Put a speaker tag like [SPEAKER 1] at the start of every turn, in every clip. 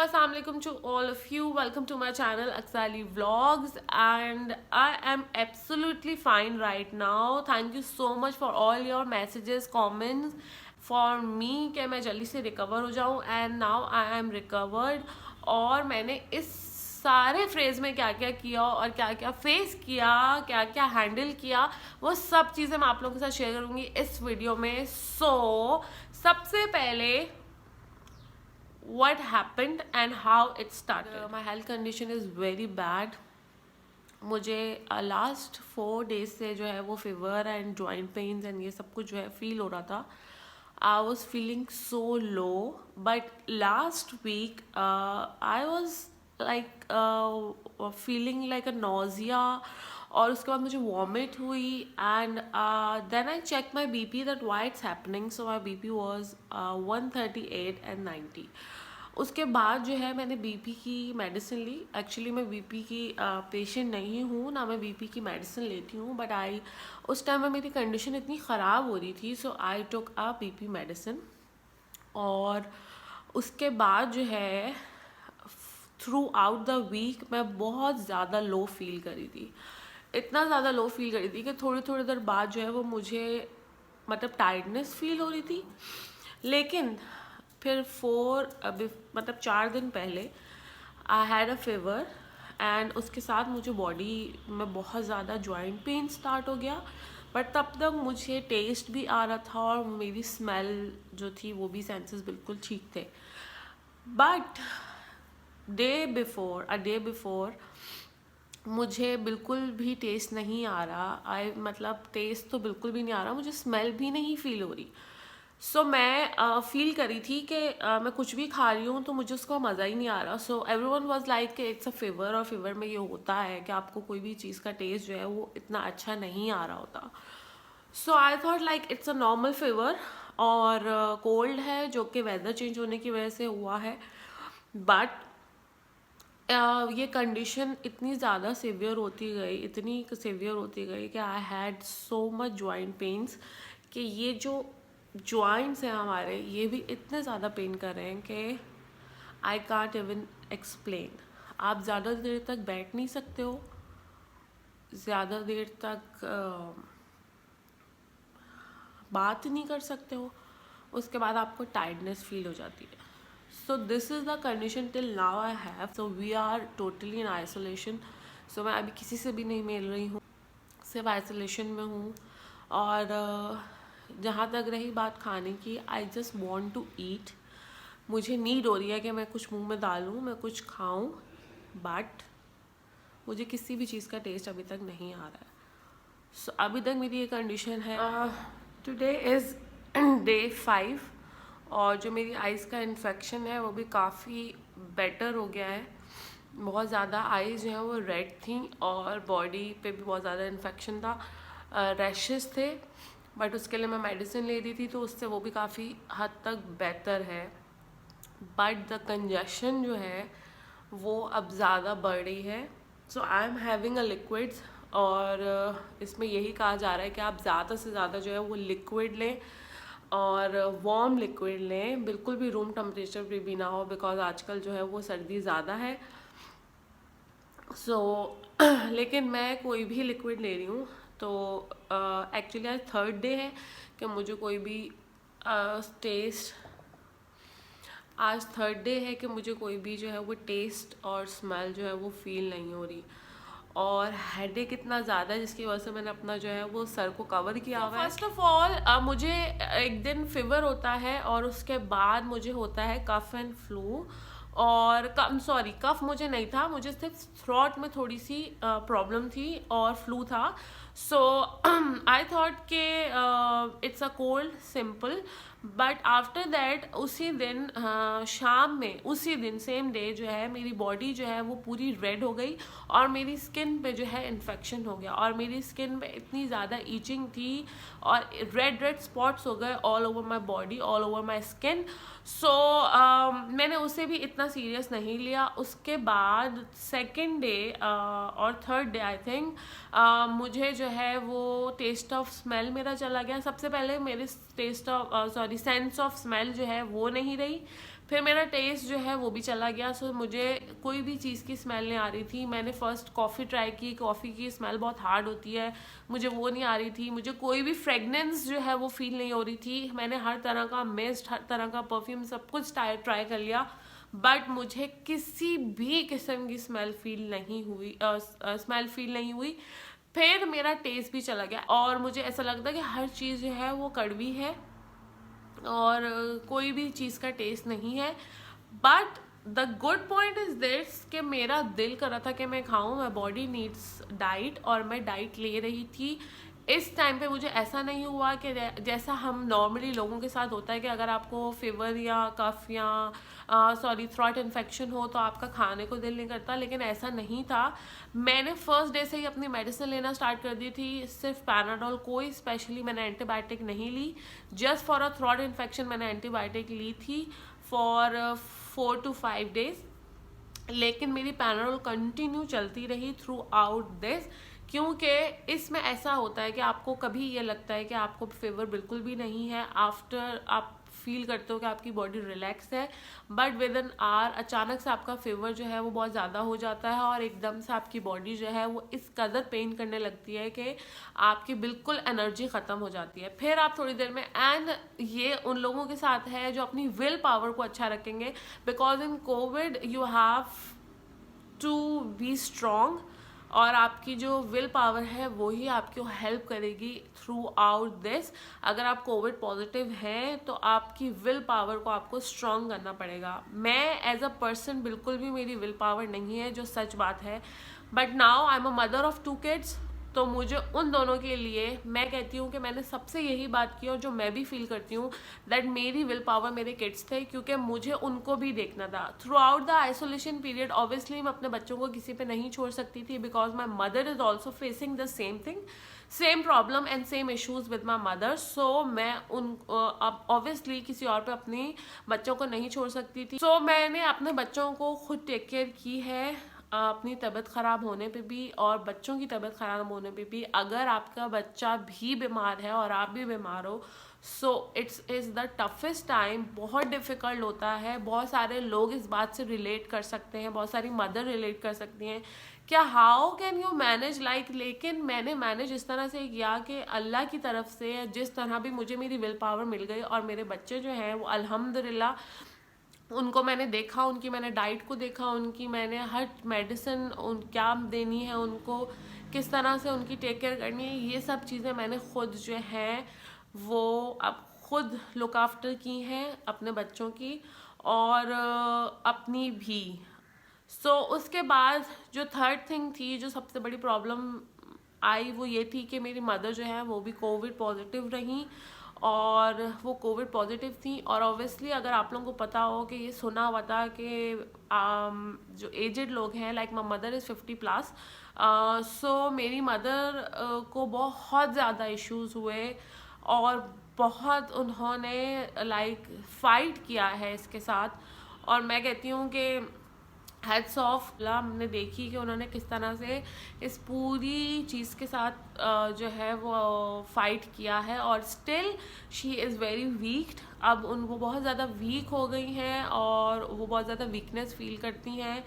[SPEAKER 1] assalamu alaikum to all of you. Welcome to my channel Aksali Vlogs, and I am absolutely fine right now. Thank you so much for all your messages, comments for me कि मैं जल्दी से recover हो जाऊँ, and now I am recovered. और मैंने इस सारे फ्रेज में क्या क्या किया और क्या क्या फेस किया, क्या क्या हैंडल किया, वो सब चीज़ें मैं आप लोगों के साथ शेयर करूँगी इस वीडियो में. सबसे पहले what happened and how it started. My health condition is very bad. मुझे लास्ट 4 days से जो है वो फीवर एंड जॉइंट पेन्स एंड ये सब कुछ जो है फील हो रहा था. I was feeling so low, but last week I was like feeling like a nausea, और उसके बाद मुझे वॉमिट हुई. And then I check my BP that why it's happening. So my BP was 138 and 90. उसके बाद जो है मैंने BP की मेडिसिन ली. एक्चुअली मैं BP की पेशेंट नहीं हूँ, ना मैं BP की मेडिसिन लेती हूँ, बट उस टाइम में मेरी कंडीशन इतनी ख़राब हो रही थी, सो आई टुक अ BP मेडिसिन. और उसके बाद जो है थ्रू आउट द वीक मैं बहुत ज़्यादा लो फील करी थी. इतना ज़्यादा लो फील करी थी कि थोड़ी थोड़ी देर बाद जो है वो मुझे मतलब टायर्डनेस फील हो रही थी. लेकिन फिर 4 दिन पहले I had a fever, and उसके साथ मुझे बॉडी में बहुत ज़्यादा जॉइंट पेन स्टार्ट हो गया. बट तब तक मुझे टेस्ट भी आ रहा था और मेरी स्मेल जो थी वो भी सेंसेस बिल्कुल ठीक थे. बट अ डे बिफोर मुझे बिल्कुल भी टेस्ट नहीं आ रहा. मतलब टेस्ट तो बिल्कुल भी नहीं आ रहा, मुझे स्मेल भी नहीं फील हो रही. सो मैं फील करी थी कि मैं कुछ भी खा रही हूँ तो मुझे उसका मज़ा ही नहीं आ रहा. सो एवरीवन वाज लाइक कि इट्स अ फीवर, और फीवर में ये होता है कि आपको कोई भी चीज़ का टेस्ट जो है वो इतना अच्छा नहीं आ रहा होता. So I thought like it's a normal fever, और कोल्ड है जो कि वेदर चेंज होने की वजह से हुआ है. बट ये कंडीशन इतनी ज़्यादा सीवियर होती गई कि I had so much joint pains कि ये जो जॉइंट्स हैं हमारे, ये भी इतने ज़्यादा पेन कर रहे हैं कि आई कांट इवन एक्सप्लेन. आप ज़्यादा देर तक बैठ नहीं सकते हो, ज़्यादा देर तक बात नहीं कर सकते हो, उसके बाद आपको टायर्डनेस फील हो जाती है. So this is the condition till now I have. So we are totally in isolation. So मैं अभी किसी से भी नहीं मिल रही हूँ, सिर्फ आइसोलेशन में हूँ. और जहाँ तक रही बात खाने की, I just want to eat. मुझे नीड हो रही है कि मैं कुछ मुंह में डालूँ, मैं कुछ खाऊँ, बट मुझे किसी भी चीज़ का टेस्ट अभी तक नहीं आ रहा है. सो अभी तक मेरी ये कंडीशन है. टुडे इज़ डे 5, और जो मेरी आइज़ का इन्फेक्शन है वो भी काफ़ी बेटर हो गया है. बहुत ज़्यादा आइज़ जो है वो रेड थी, और बॉडी पे भी बहुत ज़्यादा इन्फेक्शन था, रैशेस थे. बट उसके लिए मैं मेडिसिन ले रही थी, तो उससे वो भी काफ़ी हद तक बेहतर है. बट द कंजेशन जो है वो अब ज़्यादा बढ़ रही है. So I am having a liquids, और इसमें यही कहा जा रहा है कि आप ज़्यादा से ज़्यादा जो है वो लिक्विड लें, और वार्म लिक्विड लें, बिल्कुल भी रूम टेम्परेचर पे भी ना हो, बिकॉज आजकल जो है वो सर्दी ज़्यादा है. लेकिन मैं कोई भी लिक्विड ले रही हूँ. तो एक्चुअली आज 3rd डे है कि मुझे कोई भी आज 3rd डे है कि मुझे कोई भी जो है वो टेस्ट और स्मेल जो है वो फील नहीं हो रही. और हेडेक इतना ज़्यादा है जिसकी वजह से मैंने अपना जो है वो सर को कवर किया हुआ है. फर्स्ट ऑफ ऑल मुझे एक दिन फीवर होता है, और उसके बाद मुझे होता है कफ एंड फ्लू. और कफ मुझे नहीं था, मुझे सिर्फ थ्रोट में थोड़ी सी प्रॉब्लम थी और फ्लू था. सो आई थॉट के it's a cold simple. But after that उसी दिन शाम में, उसी दिन सेम डे जो है मेरी बॉडी जो है वो पूरी रेड हो गई, और मेरी स्किन पे जो है इन्फेक्शन हो गया, और मेरी स्किन पे इतनी ज़्यादा ईचिंग थी, और रेड स्पॉट्स हो गए all over my body, all over my skin. So मैंने उसे भी इतना सीरियस नहीं लिया. उसके बाद 2nd डे और 3rd डे आई थिंक मुझे जो है वो टेस्ट ऑफ स्मेल मेरा चला गया. सबसे पहले मेरे सेंस ऑफ स्मेल जो है वो नहीं रही. फिर मेरा टेस्ट जो है वो भी चला गया। सो मुझे कोई भी चीज़ की स्मेल नहीं आ रही थी। मैंने फ़र्स्ट कॉफ़ी ट्राई की, कॉफ़ी की स्मेल बहुत हार्ड होती है, मुझे वो नहीं आ रही थी। मुझे कोई भी फ्रेगनेंस जो है वो फील नहीं हो रही थी। मैंने हर तरह का मिस्ट, हर तरह का परफ्यूम, सब कुछ ट्राई कर लिया, बट मुझे किसी भी किस्म की स्मेल फील नहीं हुई। फिर मेरा टेस्ट भी चला गया और मुझे ऐसा लगता है कि हर चीज़ जो है वो कड़वी है और कोई भी चीज़ का टेस्ट नहीं है। But the good point is this कि मेरा दिल कर रहा था कि मैं खाऊं, माई बॉडी नीड्स डाइट, और मैं डाइट ले रही थी। इस टाइम पे मुझे ऐसा नहीं हुआ कि जैसा हम नॉर्मली लोगों के साथ होता है कि अगर आपको फीवर या कफ या थ्रॉट इन्फेक्शन हो तो आपका खाने को दिल नहीं करता, लेकिन ऐसा नहीं था। मैंने फर्स्ट डे से ही अपनी मेडिसिन लेना स्टार्ट कर दी थी, सिर्फ पैराडोल, कोई स्पेशली मैंने एंटीबायोटिक नहीं ली। Just for a throat infection मैंने एंटीबायोटिक ली थी फॉर 4 to 5 days, लेकिन मेरी पैराडोल कंटिन्यू चलती रही थ्रू आउट दिस, क्योंकि इसमें ऐसा होता है कि आपको कभी ये लगता है कि आपको फीवर बिल्कुल भी नहीं है, आफ्टर आप फील करते हो कि आपकी बॉडी रिलैक्स है, बट विद एन आवर अचानक से आपका फीवर जो है वो बहुत ज़्यादा हो जाता है और एकदम से आपकी बॉडी जो है वो इस कदर पेन करने लगती है कि आपकी बिल्कुल एनर्जी ख़त्म हो जाती है। फिर आप थोड़ी देर में, एंड ये उन लोगों के साथ है जो अपनी विल पावर को अच्छा रखेंगे, because in covid you have to be strong, और आपकी जो विल पावर है वो ही आपको हेल्प करेगी थ्रू आउट दिस। अगर आप कोविड पॉजिटिव हैं तो आपकी विल पावर को आपको स्ट्रॉन्ग करना पड़ेगा। मैं एज अ पर्सन बिल्कुल भी मेरी विल पावर नहीं है, जो सच बात है, but now I am a mother of 2 kids, तो मुझे उन दोनों के लिए मैं कहती हूँ कि मैंने सबसे यही बात की और जो मैं भी फील करती हूँ, दैट मेरी विल पावर मेरे किड्स थे, क्योंकि मुझे उनको भी देखना था through out the isolation period. Obviously मैं अपने बच्चों को किसी पे नहीं छोड़ सकती थी, because my mother is also facing the same thing, same problem and same issues with my mother. So मैं अब ऑब्वियसली किसी और पे अपनी बच्चों को नहीं छोड़ सकती थी। सो मैंने अपने बच्चों को खुद टेक केयर की है, अपनी तबीयत ख़राब होने पे भी और बच्चों की तबीयत ख़राब होने पे भी। अगर आपका बच्चा भी बीमार है और आप भी बीमार हो, so it's is the toughest time, बहुत डिफ़िकल्ट होता है। बहुत सारे लोग इस बात से रिलेट कर सकते हैं, बहुत सारी मदर रिलेट कर सकती हैं क्या how can you manage like. लेकिन मैंने मैनेज इस तरह से किया कि अल्लाह की तरफ से जिस तरह भी मुझे मेरी विल पावर मिल गई, और मेरे बच्चे जो हैं वो अल्हम्दुलिल्लाह, उनको मैंने देखा, उनकी मैंने डाइट को देखा, उनकी मैंने हर मेडिसिन क्या देनी है उनको, किस तरह से उनकी टेक केयर करनी है, ये सब चीज़ें मैंने खुद जो है वो अब खुद लुक आफ्टर की हैं, अपने बच्चों की और अपनी भी। सो उसके बाद जो थर्ड थिंग थी, जो सबसे बड़ी प्रॉब्लम आई, वो ये थी कि मेरी मदर जो है वो भी कोविड पॉजिटिव रही, और वो कोविड पॉजिटिव थी। और ऑब्वियसली अगर आप लोगों को पता हो कि ये सुना हुआ था कि जो एजेड लोग हैं, लाइक माई मदर इज़ 50+, सो मेरी मदर को बहुत ज़्यादा इश्यूज़ हुए और बहुत उन्होंने लाइक फाइट किया है इसके साथ। और मैं कहती हूँ कि हेड्स ऑफ हमने देखी कि उन्होंने किस तरह से इस पूरी चीज़ के साथ जो है वो फाइट किया है, और still she is very weak. अब वो बहुत ज़्यादा वीक हो गई हैं और वो बहुत ज़्यादा वीकनेस फील करती हैं,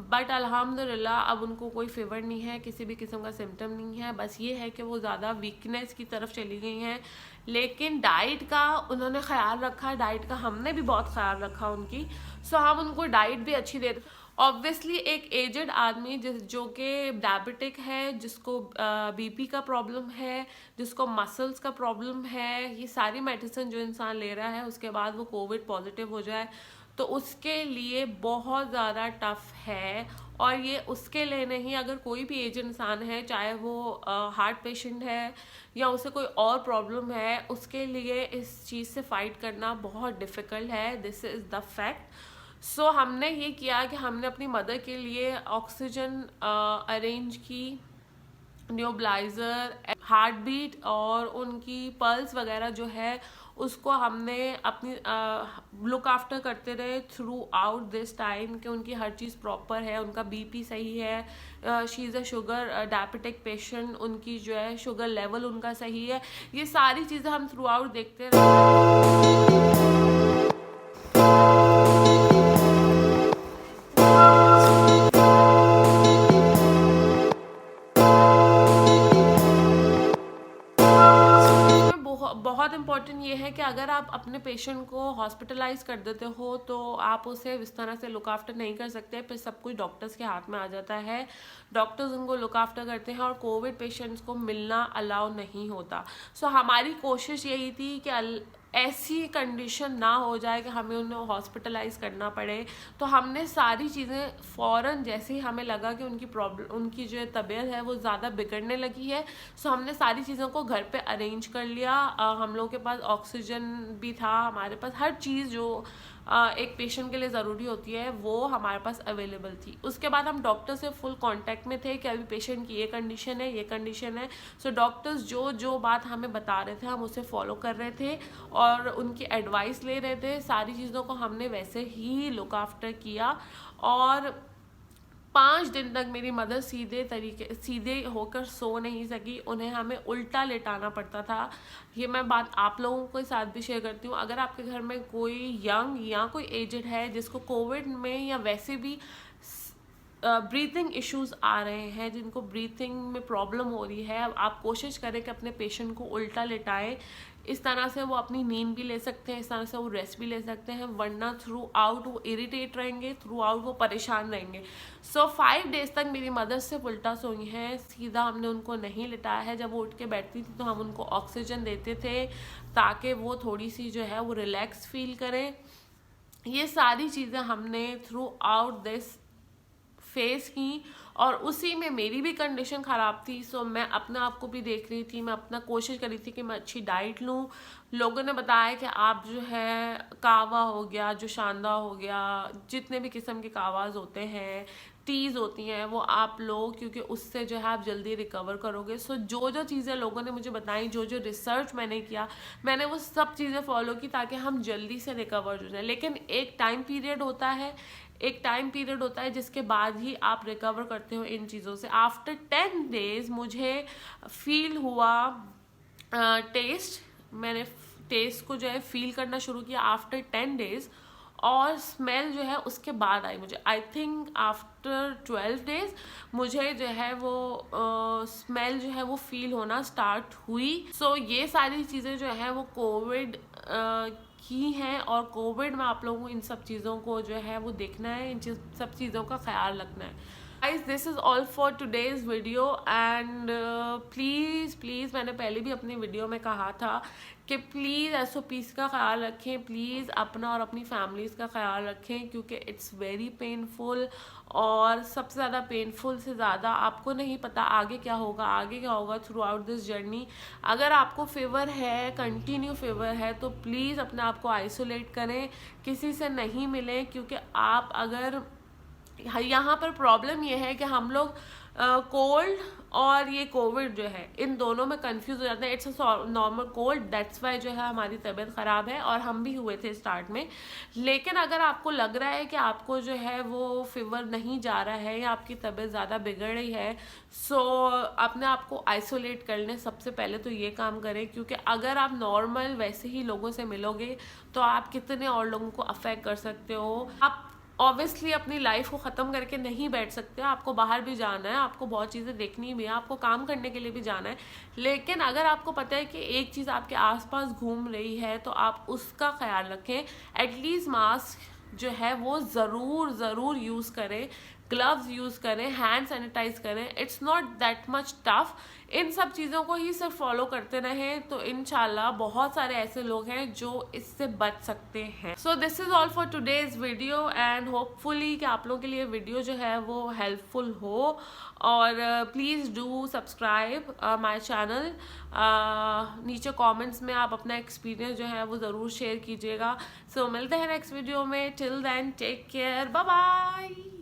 [SPEAKER 1] बट अल्हम्दुलिल्लाह अब उनको कोई फीवर नहीं है, किसी भी किस्म का सिम्टम नहीं है, बस ये है कि वो ज़्यादा वीकनेस की तरफ चली गई हैं। लेकिन डाइट का उन्होंने ख्याल रखा, डाइट का हमने भी बहुत ख्याल रखा उनकी, सो हम उनको डाइट भी अच्छी दे। ऑब्वियसली एक एजेड आदमी जो कि डायबिटिक है, जिसको बीपी का प्रॉब्लम है, जिसको मसल्स का प्रॉब्लम है, ये सारी मेडिसिन जो इंसान ले रहा है, उसके बाद वो कोविड पॉजिटिव हो जाए तो उसके लिए बहुत ज़्यादा टफ है। और ये उसके लिए नहीं, अगर कोई भी एज इंसान है, चाहे वो हार्ट पेशेंट है या उसे कोई और प्रॉब्लम है, उसके लिए इस चीज़ से फाइट करना बहुत डिफ़िकल्ट है। This is the fact. So हमने ये किया कि हमने अपनी मदर के लिए ऑक्सीजन अरेंज की, न्यूबलाइज़र, हार्ट बीट और उनकी पल्स वगैरह जो है उसको हमने अपनी लुक आफ्टर करते रहे थ्रू आउट दिस टाइम, कि उनकी हर चीज़ प्रॉपर है, उनका बीपी सही है, she is a sugar diabetic patient, उनकी जो है शुगर लेवल उनका सही है। ये सारी चीज़ें हम थ्रू आउट देखते रहे। इम्पॉर्टेंट ये है कि अगर आप अपने पेशेंट को हॉस्पिटलाइज कर देते हो तो आप उसे इस तरह से लुक आफ्टर नहीं कर सकते, फिर सब कुछ डॉक्टर्स के हाथ में आ जाता है। डॉक्टर्स उनको लुक आफ्टर करते हैं और कोविड पेशेंट्स को मिलना अलाउ नहीं होता। सो हमारी कोशिश यही थी कि ऐसी कंडीशन ना हो जाए कि हमें उन्हें हॉस्पिटलाइज करना पड़े। तो हमने सारी चीज़ें फ़ौरन जैसे ही हमें लगा कि उनकी जो तबीयत है वो ज़्यादा बिगड़ने लगी है, सो हमने सारी चीज़ों को घर पे अरेंज कर लिया। हम लोग के पास ऑक्सीजन भी था, हमारे पास हर चीज़ जो एक पेशेंट के लिए ज़रूरी होती है वो हमारे पास अवेलेबल थी। उसके बाद हम डॉक्टर से फुल कांटेक्ट में थे कि अभी पेशेंट की ये कंडीशन है। सो डॉक्टर्स जो बात हमें बता रहे थे हम उसे फॉलो कर रहे थे और उनकी एडवाइस ले रहे थे। सारी चीज़ों को हमने वैसे ही लुक आफ्टर किया और 5 दिन तक मेरी मदर सीधे होकर सो नहीं सकी, उन्हें हमें उल्टा लेटाना पड़ता था। ये मैं बात आप लोगों के साथ भी शेयर करती हूँ। अगर आपके घर में कोई यंग या कोई एजड है जिसको कोविड में या वैसे भी ब्रीथिंग इश्यूज आ रहे हैं, जिनको ब्रीथिंग में प्रॉब्लम हो रही है, आप कोशिश करें कि अपने पेशेंट को उल्टा लेटाएं। इस तरह से वो अपनी नींद भी ले सकते हैं, इस तरह से वो रेस्ट भी ले सकते हैं, वरना थ्रू आउट वो इरिटेट रहेंगे, थ्रू आउट वो परेशान रहेंगे। सो 5 डेज तक मेरी मदर सिर्फ उल्टा सोई हैं, सीधा हमने उनको नहीं लिटाया है। जब वो उठ के बैठती थी तो हम उनको ऑक्सीजन देते थे ताकि वो थोड़ी सी जो है वो रिलैक्स फील करें। ये सारी चीज़ें हमने थ्रू आउट दिस फेस की और उसी में मेरी भी कंडीशन ख़राब थी। सो मैं अपने आप को भी देख रही थी, मैं अपना कोशिश कर रही थी कि मैं अच्छी डाइट लूँ। लोगों ने बताया कि आप जो है कावा हो गया, जो शानदा हो गया, जितने भी किस्म के कावाज होते हैं, टीज़ होती हैं, वो आप लो, क्योंकि उससे जो है आप जल्दी रिकवर करोगे। सो जो चीज़ें लोगों ने मुझे बताई, जो रिसर्च मैंने किया, मैंने वो सब चीज़ें फॉलो की ताकि हम जल्दी से रिकवर हो जाए। लेकिन एक टाइम पीरियड होता है जिसके बाद ही आप रिकवर करते हो इन चीज़ों से। आफ्टर 10 डेज मुझे फील हुआ मैंने टेस्ट को जो है फील करना शुरू किया आफ्टर 10 डेज, और स्मेल जो है उसके बाद आई मुझे। आई थिंक आफ्टर 12 डेज मुझे जो है वो स्मेल जो है वो फील होना स्टार्ट हुई। सो ये सारी चीज़ें जो है वो कोविड की हैं, और कोविड में आप लोगों को इन सब चीज़ों को जो है वो देखना है, इन सब चीज़ों का ख्याल रखना है। Guys, this is all for today's video and please मैंने पहले भी अपनी वीडियो में कहा था कि प्लीज़ SOPs का ख्याल रखें, प्लीज़ अपना और अपनी फैमिलीज़ का ख्याल रखें, क्योंकि इट्स वेरी पेनफुल। और सबसे ज़्यादा पेनफुल से ज़्यादा आपको नहीं पता आगे क्या होगा थ्रू आउट दिस जर्नी। अगर आपको फीवर है, कंटिन्यू फीवर है, तो प्लीज़ अपने आप को आइसोलेट करें, किसी से नहीं मिलें, क्योंकि आप अगर यहाँ पर प्रॉब्लम ये है कि हम लोग कोल्ड और ये कोविड जो है इन दोनों में कंफ्यूज हो जाते हैं। It's a normal cold, that's why जो है हमारी तबीयत ख़राब है, और हम भी हुए थे स्टार्ट में। लेकिन अगर आपको लग रहा है कि आपको जो है वो फीवर नहीं जा रहा है या आपकी तबीयत ज़्यादा बिगड़ रही है, सो अपने आप को आइसोलेट कर लें। सबसे पहले तो ये काम करें, क्योंकि अगर आप नॉर्मल वैसे ही लोगों से मिलोगे तो आप कितने और लोगों को अफेक्ट कर सकते हो। आप ऑब्वियसली अपनी लाइफ को ख़त्म करके नहीं बैठ सकते, आपको बाहर भी जाना है, आपको बहुत चीज़ें देखनी भी है, आपको काम करने के लिए भी जाना है। लेकिन अगर आपको पता है कि एक चीज़ आपके आसपास घूम रही है तो आप उसका ख्याल रखें। एटलीस्ट मास्क जो है वो ज़रूर यूज़ करें, ग्लव्स यूज़ करें, हैंड सैनिटाइज करें। It's not that much tough, इन सब चीज़ों को ही सिर्फ फॉलो करते रहें तो इंशाल्लाह बहुत सारे ऐसे लोग हैं जो इससे बच सकते हैं। So this is all for today's video and hopefully कि आप लोगों के लिए वीडियो जो है वो हेल्पफुल हो। और please do subscribe my channel. नीचे कमेंट्स में आप अपना एक्सपीरियंस जो है वो ज़रूर शेयर कीजिएगा। सो मिलते हैं नेक्स्ट वीडियो में। Till then take care, bye bye.